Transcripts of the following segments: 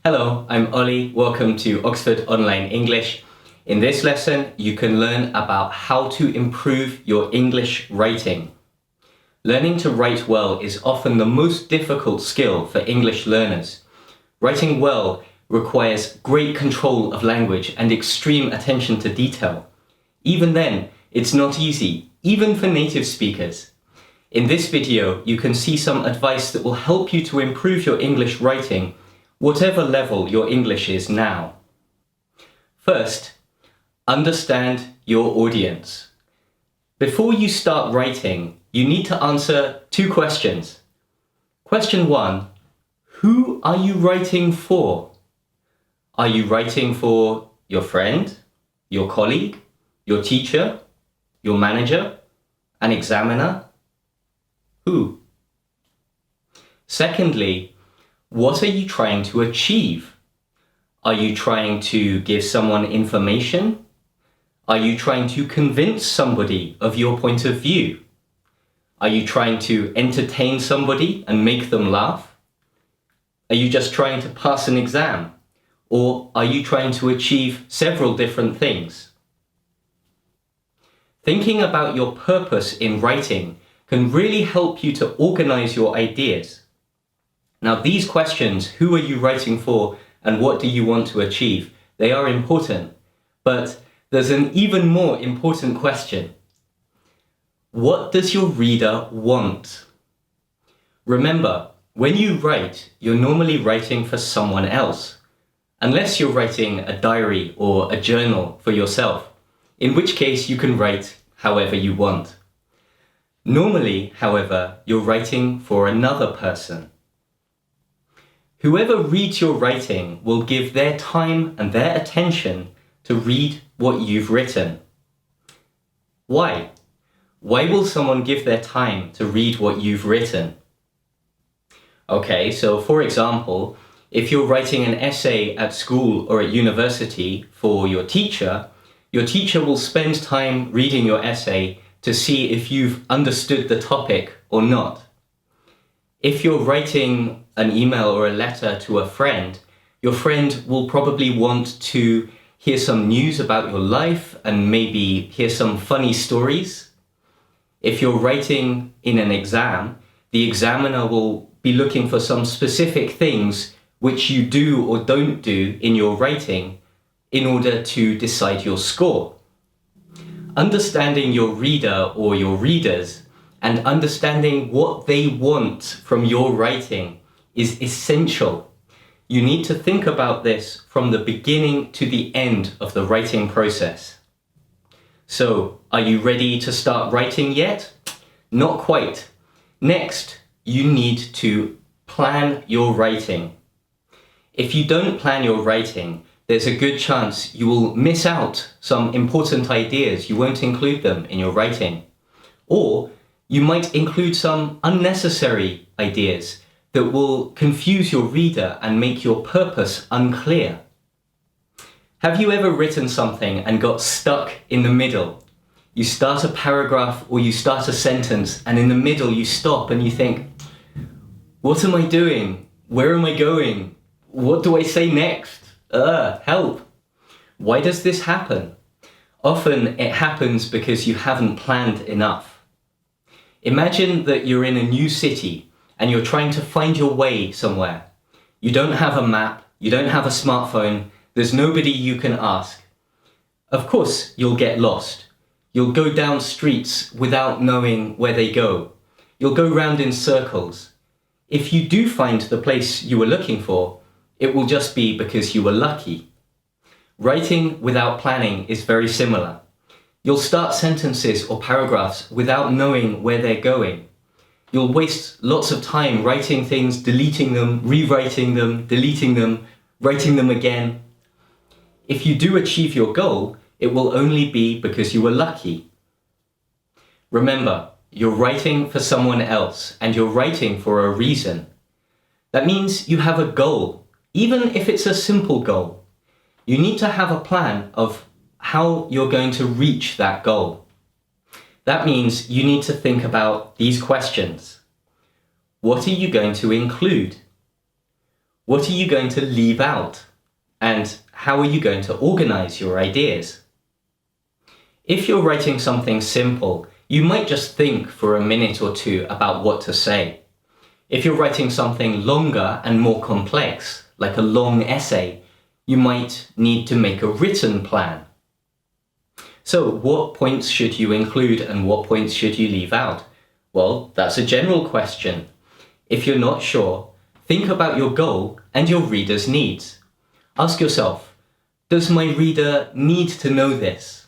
Hello, I'm Ollie. Welcome to Oxford Online English. In this lesson, you can learn about how to improve your English writing. Learning to write well is often the most difficult skill for English learners. Writing well requires great control of language and extreme attention to detail. Even then, it's not easy, even for native speakers. In this video, you can see some advice that will help you to improve your English writing, whatever level your English is now. First, understand your audience. Before you start writing, you need to answer two questions. Question 1, who are you writing for? Are you writing for your friend, your colleague, your teacher, your manager, an examiner? Who? Secondly, what are you trying to achieve? Are you trying to give someone information? Are you trying to convince somebody of your point of view? Are you trying to entertain somebody and make them laugh? Are you just trying to pass an exam? Or are you trying to achieve several different things? Thinking about your purpose in writing can really help you to organize your ideas. Now, these questions, who are you writing for and what do you want to achieve, they are important. But there's an even more important question. What does your reader want? Remember, when you write, you're normally writing for someone else, unless you're writing a diary or a journal for yourself, in which case you can write however you want. Normally, however, you're writing for another person. Whoever reads your writing will give their time and their attention to read what you've written. Why? Why will someone give their time to read what you've written? Okay, so for example, if you're writing an essay at school or at university for your teacher will spend time reading your essay to see if you've understood the topic or not. If you're writing an email or a letter to a friend, your friend will probably want to hear some news about your life and maybe hear some funny stories. If you're writing in an exam, the examiner will be looking for some specific things which you do or don't do in your writing in order to decide your score. Understanding your reader or your readers and understanding what they want from your writing is essential. You need to think about this from the beginning to the end of the writing process. So, are you ready to start writing yet? Not quite. Next, you need to plan your writing. If you don't plan your writing, there's a good chance you will miss out some important ideas. You won't include them in your writing. Or you might include some unnecessary ideas that will confuse your reader and make your purpose unclear. Have you ever written something and got stuck in the middle? You start a paragraph or you start a sentence and in the middle you stop and you think, what am I doing? Where am I going? What do I say next? Help! Why does this happen? Often it happens because you haven't planned enough. Imagine that you're in a new city and you're trying to find your way somewhere. You don't have a map, you don't have a smartphone, there's nobody you can ask. Of course, you'll get lost. You'll go down streets without knowing where they go. You'll go round in circles. If you do find the place you were looking for, it will just be because you were lucky. Writing without planning is very similar. You'll start sentences or paragraphs without knowing where they're going. You'll waste lots of time writing things, deleting them, rewriting them, deleting them, writing them again. If you do achieve your goal, it will only be because you were lucky. Remember, you're writing for someone else and you're writing for a reason. That means you have a goal. Even if it's a simple goal, you need to have a plan of how you're going to reach that goal. That means you need to think about these questions. What are you going to include? What are you going to leave out? And how are you going to organize your ideas? If you're writing something simple, you might just think for a minute or two about what to say. If you're writing something longer and more complex, like a long essay, you might need to make a written plan. So what points should you include and what points should you leave out? Well, that's a general question. If you're not sure, think about your goal and your reader's needs. Ask yourself, does my reader need to know this?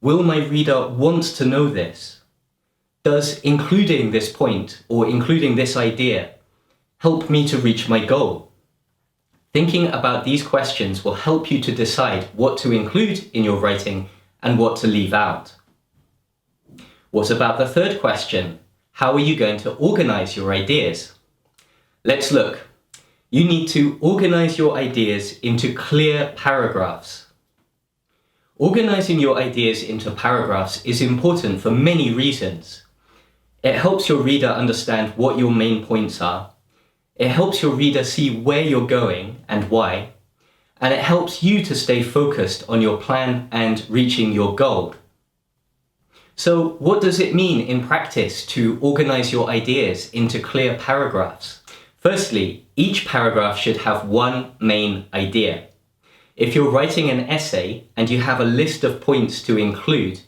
Will my reader want to know this? Does including this point or including this idea help me to reach my goal? Thinking about these questions will help you to decide what to include in your writing and what to leave out. What about the third question? How are you going to organize your ideas? Let's look. You need to organize your ideas into clear paragraphs. Organizing your ideas into paragraphs is important for many reasons. It helps your reader understand what your main points are. It helps your reader see where you're going and why. And it helps you to stay focused on your plan and reaching your goal. So what does it mean in practice to organize your ideas into clear paragraphs? Firstly, each paragraph should have one main idea. If you're writing an essay and you have a list of points to include,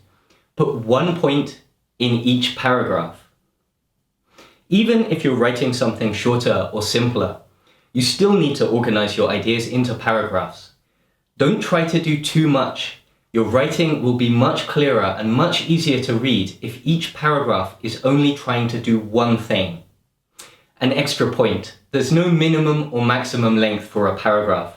put one point in each paragraph. Even if you're writing something shorter or simpler, you still need to organize your ideas into paragraphs. Don't try to do too much. Your writing will be much clearer and much easier to read if each paragraph is only trying to do one thing. An extra point. There's no minimum or maximum length for a paragraph.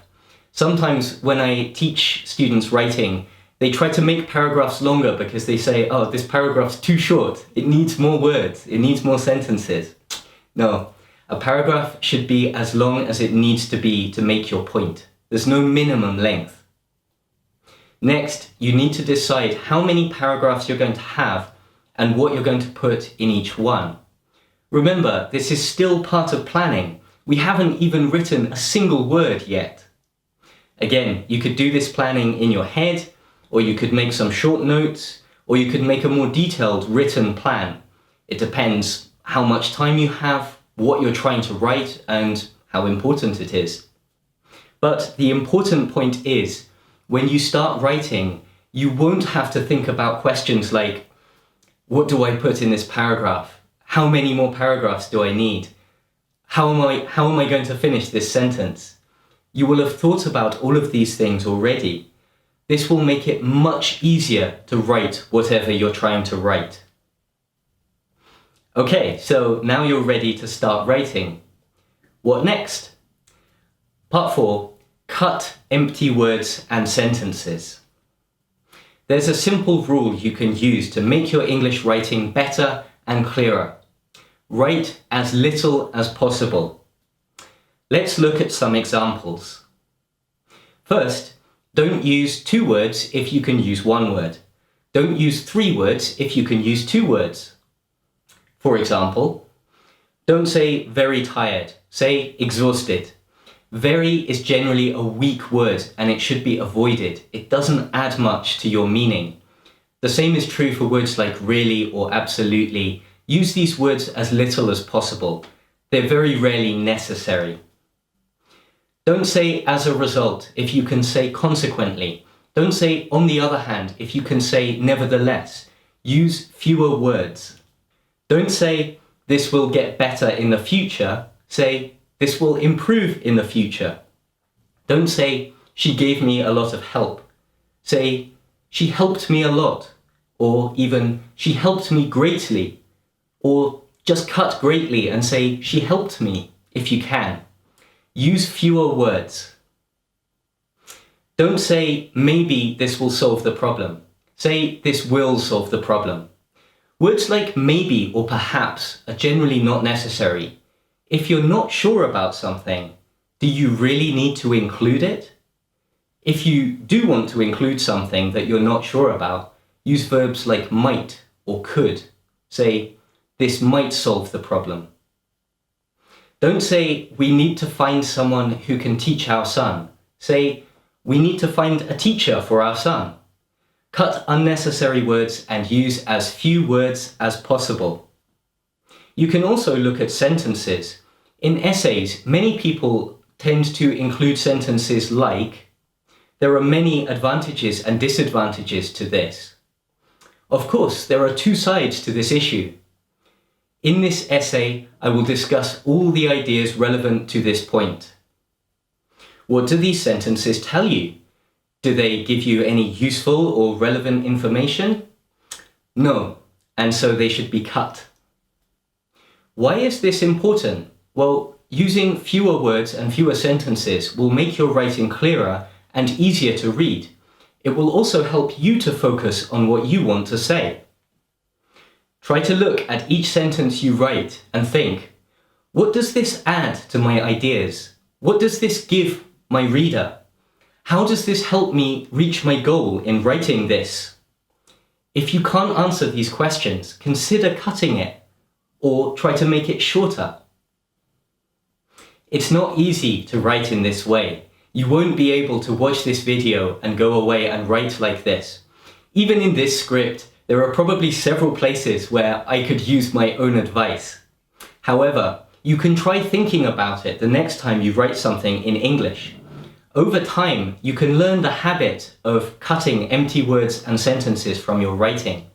Sometimes when I teach students writing, they try to make paragraphs longer because they say, oh, this paragraph's too short. It needs more words. It needs more sentences. No, a paragraph should be as long as it needs to be to make your point. There's no minimum length. Next, you need to decide how many paragraphs you're going to have and what you're going to put in each one. Remember, this is still part of planning. We haven't even written a single word yet. Again, you could do this planning in your head, or you could make some short notes, or you could make a more detailed written plan. It depends how much time you have, what you're trying to write, and how important it is. But the important point is, when you start writing, you won't have to think about questions like, what do I put in this paragraph? How many more paragraphs do I need? How am I going to finish this sentence? You will have thought about all of these things already. This will make it much easier to write whatever you're trying to write. Okay, so now you're ready to start writing. What next? Part 4. Cut empty words and sentences. There's a simple rule you can use to make your English writing better and clearer. Write as little as possible. Let's look at some examples. First, don't use 2 words if you can use 1 word. Don't use 3 words if you can use 2 words. For example, don't say very tired, say exhausted. Very is generally a weak word and it should be avoided. It doesn't add much to your meaning. The same is true for words like really or absolutely. Use these words as little as possible. They're very rarely necessary. Don't say as a result if you can say consequently. Don't say on the other hand if you can say nevertheless. Use fewer words. Don't say this will get better in the future. Say this will improve in the future. Don't say she gave me a lot of help. Say she helped me a lot. Or even she helped me greatly. Or just cut greatly and say she helped me if you can. Use fewer words. Don't say maybe this will solve the problem. Say this will solve the problem. Words like maybe or perhaps are generally not necessary. If you're not sure about something, do you really need to include it? If you do want to include something that you're not sure about, use verbs like might or could. Say, this might solve the problem. Don't say, we need to find someone who can teach our son. Say, we need to find a teacher for our son. Cut unnecessary words and use as few words as possible. You can also look at sentences. In essays, many people tend to include sentences like, there are many advantages and disadvantages to this. Of course, there are two sides to this issue. In this essay, I will discuss all the ideas relevant to this point. What do these sentences tell you? Do they give you any useful or relevant information? No, and so they should be cut. Why is this important? Well, using fewer words and fewer sentences will make your writing clearer and easier to read. It will also help you to focus on what you want to say. Try to look at each sentence you write and think, what does this add to my ideas? What does this give my reader? How does this help me reach my goal in writing this? If you can't answer these questions, consider cutting it or try to make it shorter. It's not easy to write in this way. You won't be able to watch this video and go away and write like this. Even in this script, there are probably several places where I could use my own advice. However, you can try thinking about it the next time you write something in English. Over time, you can learn the habit of cutting empty words and sentences from your writing.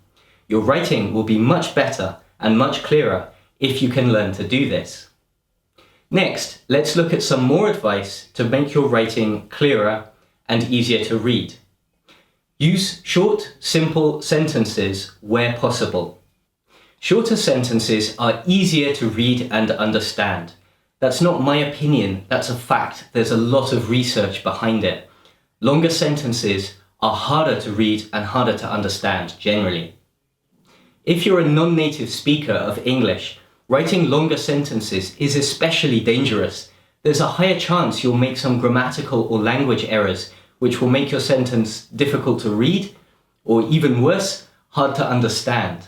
Your writing will be much better and much clearer if you can learn to do this. Next, let's look at some more advice to make your writing clearer and easier to read. Use short, simple sentences where possible. Shorter sentences are easier to read and understand. That's not my opinion, that's a fact. There's a lot of research behind it. Longer sentences are harder to read and harder to understand generally. If you're a non-native speaker of English, writing longer sentences is especially dangerous. There's a higher chance you'll make some grammatical or language errors which will make your sentence difficult to read, or even worse, hard to understand.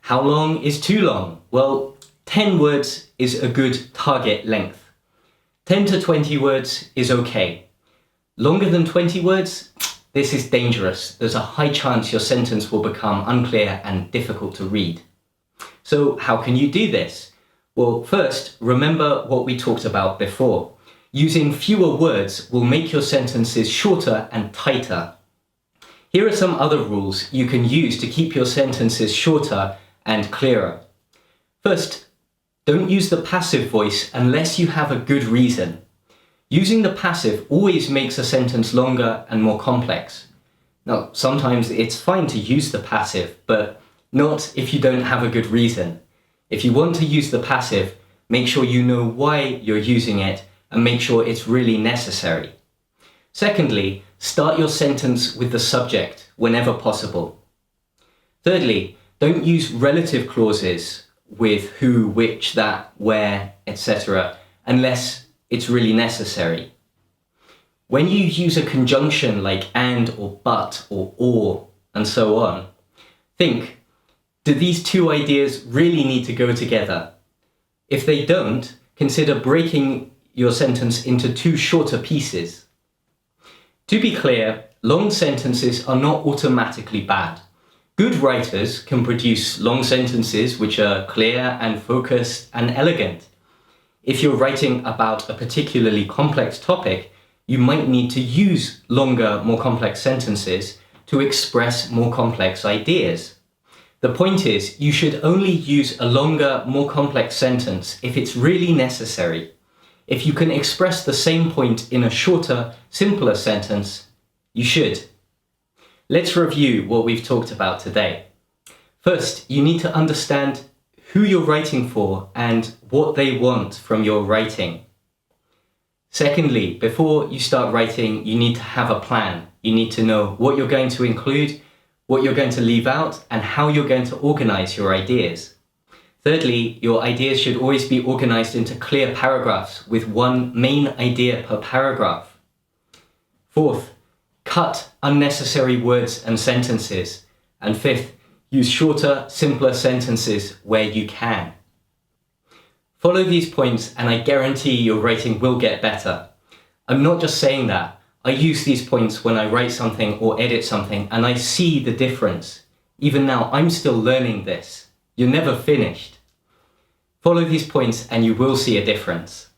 How long is too long? Well, 10 words is a good target length. 10 to 20 words is okay. Longer than 20 words? This is dangerous. There's a high chance your sentence will become unclear and difficult to read. So how can you do this? Well, first, remember what we talked about before. Using fewer words will make your sentences shorter and tighter. Here are some other rules you can use to keep your sentences shorter and clearer. First, don't use the passive voice unless you have a good reason. Using the passive always makes a sentence longer and more complex. Now, sometimes it's fine to use the passive, but not if you don't have a good reason. If you want to use the passive, make sure you know why you're using it and make sure it's really necessary. Secondly, start your sentence with the subject whenever possible. Thirdly, don't use relative clauses with who, which, that, where, etc. unless it's really necessary. When you use a conjunction like and or but or and so on, think, do these two ideas really need to go together? If they don't, consider breaking your sentence into two shorter pieces. To be clear, long sentences are not automatically bad. Good writers can produce long sentences which are clear and focused and elegant. If you're writing about a particularly complex topic, you might need to use longer, more complex sentences to express more complex ideas. The point is, you should only use a longer, more complex sentence if it's really necessary. If you can express the same point in a shorter, simpler sentence, you should. Let's review what we've talked about today. First, you need to understand who you're writing for and what they want from your writing. Secondly, before you start writing, you need to have a plan. You need to know what you're going to include, what you're going to leave out, and how you're going to organize your ideas. Thirdly, your ideas should always be organized into clear paragraphs with one main idea per paragraph. Fourth, cut unnecessary words and sentences. And fifth, use shorter, simpler sentences where you can. Follow these points and I guarantee your writing will get better. I'm not just saying that. I use these points when I write something or edit something and I see the difference. Even now, I'm still learning this. You're never finished. Follow these points and you will see a difference.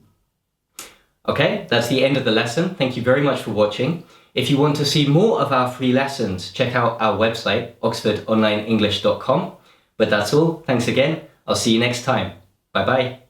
Okay, that's the end of the lesson. Thank you very much for watching. If you want to see more of our free lessons, check out our website, oxfordonlineenglish.com. But that's all. Thanks again. I'll see you next time. Bye bye.